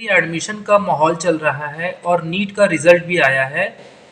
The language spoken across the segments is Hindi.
एडमिशन का माहौल चल रहा है और नीट का रिजल्ट भी आया है।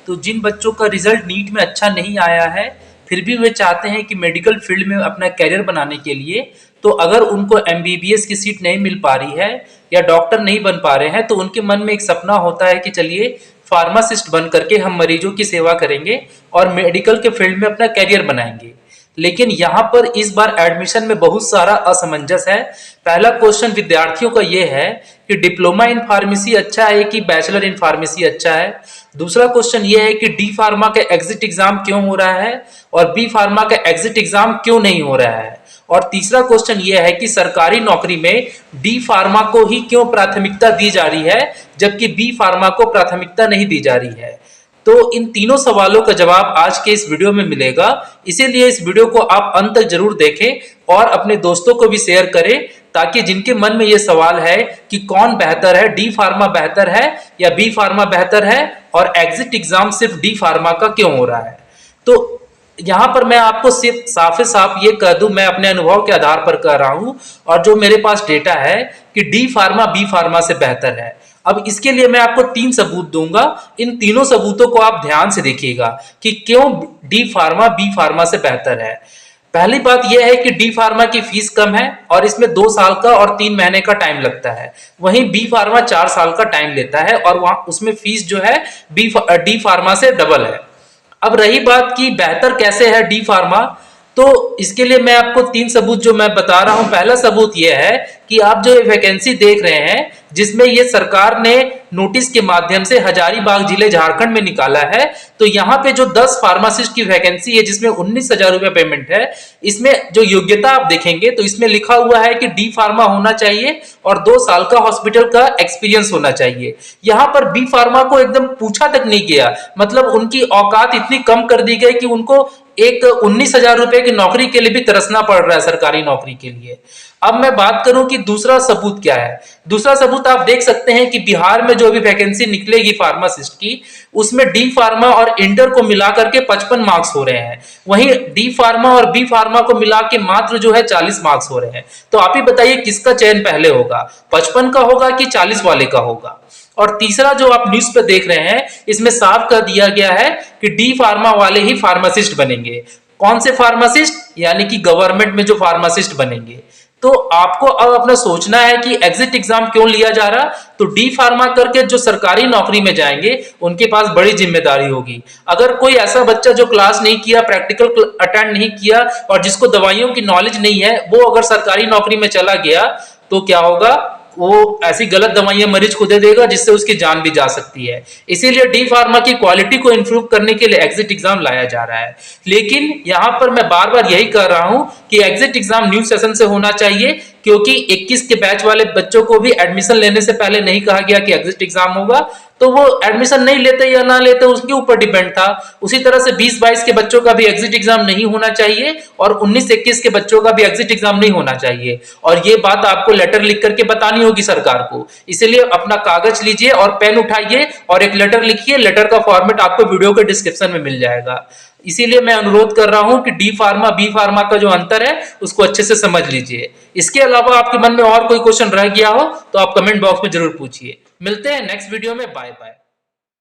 तो जिन बच्चों का रिजल्ट नीट में अच्छा नहीं आया है फिर भी वे चाहते हैं कि मेडिकल फील्ड में अपना कैरियर बनाने के लिए, तो अगर उनको एमबीबीएस की सीट नहीं मिल पा रही है या डॉक्टर नहीं बन पा रहे हैं तो उनके मन में एक सपना होता है कि चलिए फार्मासिस्ट बन करके हम मरीजों की सेवा करेंगे और मेडिकल के फील्ड में अपना कैरियर बनाएंगे। लेकिन यहाँ पर इस बार एडमिशन में बहुत सारा असमंजस है। पहला क्वेश्चन विद्यार्थियों का ये है कि डिप्लोमा इन फार्मेसी अच्छा है कि बैचलर इन फार्मेसी अच्छा है। दूसरा क्वेश्चन ये है कि डी फार्मा का एग्जिट एग्जाम क्यों हो रहा है और बी फार्मा का एग्जिट एग्जाम क्यों नहीं हो रहा है। और तीसरा क्वेश्चन ये है कि सरकारी नौकरी में डी फार्मा को ही क्यों प्राथमिकता दी जा रही है जबकि बी फार्मा को प्राथमिकता नहीं दी जा रही है। तो इन तीनों सवालों का जवाब आज के इस वीडियो में मिलेगा, इसीलिए इस वीडियो को आप अंत तक जरूर देखें और अपने दोस्तों को भी शेयर करें ताकि जिनके मन में ये सवाल है कि कौन बेहतर है, डी फार्मा बेहतर है या बी फार्मा बेहतर है और एग्जिट एग्जाम सिर्फ डी फार्मा का क्यों हो रहा है। तो यहाँ पर मैं आपको सिर्फ साफे साफ ये कह दूं, मैं अपने अनुभव के आधार पर कह रहा हूं और जो मेरे पास डेटा है कि डी फार्मा बी फार्मा से बेहतर है। अब इसके लिए मैं आपको 3 सबूत दूंगा, इन तीनों सबूतों को आप ध्यान से देखिएगा कि क्यों डी फार्मा बी फार्मा से बेहतर है। पहली बात यह है कि डी फार्मा की फीस कम है और इसमें 2 साल का और 3 महीने का टाइम लगता है, वहीं बी फार्मा 4 साल का टाइम लेता है और वहां उसमें फीस जो है डी फार्मा से डबल है। अब रही बात कि बेहतर कैसे है डी फार्मा, तो इसके लिए मैं आपको 3 सबूत जो मैं बता रहा हूं। पहला सबूत यह है कि आप जो वैकेंसी देख रहे हैं जिसमें ये सरकार ने नोटिस के माध्यम से हजारीबाग जिले झारखंड में निकाला है, तो यहाँ पे जो 10 फार्मासिस्ट की वैकेंसी है जिसमें 19,000 रुपया पेमेंट है, इसमें जो योग्यता आप देखेंगे तो इसमें लिखा हुआ है कि डी फार्मा होना चाहिए और 2 साल का हॉस्पिटल का एक्सपीरियंस होना चाहिए। यहाँ पर बी फार्मा को एकदम पूछा तक नहीं किया, मतलब उनकी औकात इतनी कम कर दी गई कि उनको एक 19,000 रुपए की नौकरी के लिए भी तरसना पड़ रहा है, सरकारी नौकरी के लिए। अब मैं बात करूं कि दूसरा सबूत क्या है। दूसरा सबूत आप देख सकते हैं कि बिहार में जो भी वैकेंसी निकलेगी फार्मासिस्ट की, उसमें डी फार्मा और इंटर को मिलाकर के 55 मार्क्स हो रहे हैं, वहीं डी फार्मा और बी फार्मा को मिला के मात्र जो है 40 मार्क्स हो रहे हैं। तो आप ही बताइए किसका चयन पहले होगा, 55 का होगा कि 40 वाले का होगा। और तीसरा जो आप न्यूज पे देख रहे हैं इसमें साफ कर दिया गया है कि डी फार्मा वाले ही फार्मासिस्ट बनेंगे। कौन से फार्मासिस्ट, यानी कि गवर्नमेंट में जो फार्मासिस्ट बनेंगे। तो आपको अब अपना सोचना है कि एग्जिट एग्जाम क्यों लिया जा रहा, तो डी फार्मा करके जो सरकारी नौकरी में जाएंगे उनके पास बड़ी जिम्मेदारी होगी। अगर कोई ऐसा बच्चा जो क्लास नहीं किया, प्रैक्टिकल अटेंड नहीं किया और जिसको दवाइयों की नॉलेज नहीं है, वो अगर सरकारी नौकरी में चला गया तो क्या होगा, वो ऐसी गलत दवाइयां मरीज को दे देगा जिससे उसकी जान भी जा सकती है। इसीलिए डी फार्मा की क्वालिटी को इंप्रूव करने के लिए एग्जिट एग्जाम लाया जा रहा है। लेकिन यहां पर मैं बार बार यही कह रहा हूं कि एग्जिट एग्जाम न्यू सेशन से होना चाहिए, क्योंकि 21 के बैच वाले बच्चों को भी एडमिशन लेने से पहले नहीं कहा गया कि एग्जिट एग्जाम होगा, तो वो एडमिशन नहीं लेते या ना लेते उसके ऊपर डिपेंड था। उसी तरह से 20-22 के बच्चों का भी एग्जिट एग्जाम नहीं होना चाहिए और 19-21 के बच्चों का भी एग्जिट एग्जाम नहीं होना चाहिए। और ये बात आपको लेटर लिख करके बतानी होगी सरकार को। इसलिए अपना कागज लीजिए और पेन उठाइए और एक लेटर लिखिए। लेटर का फॉर्मेट आपको वीडियो के डिस्क्रिप्शन में मिल जाएगा। इसीलिए मैं अनुरोध कर रहा हूं कि डी फार्मा बी फार्मा का जो अंतर है उसको अच्छे से समझ लीजिए। इसके अलावा आपके मन में और कोई क्वेश्चन रह गया हो तो आप कमेंट बॉक्स में जरूर पूछिए। मिलते हैं नेक्स्ट वीडियो में, बाय बाय।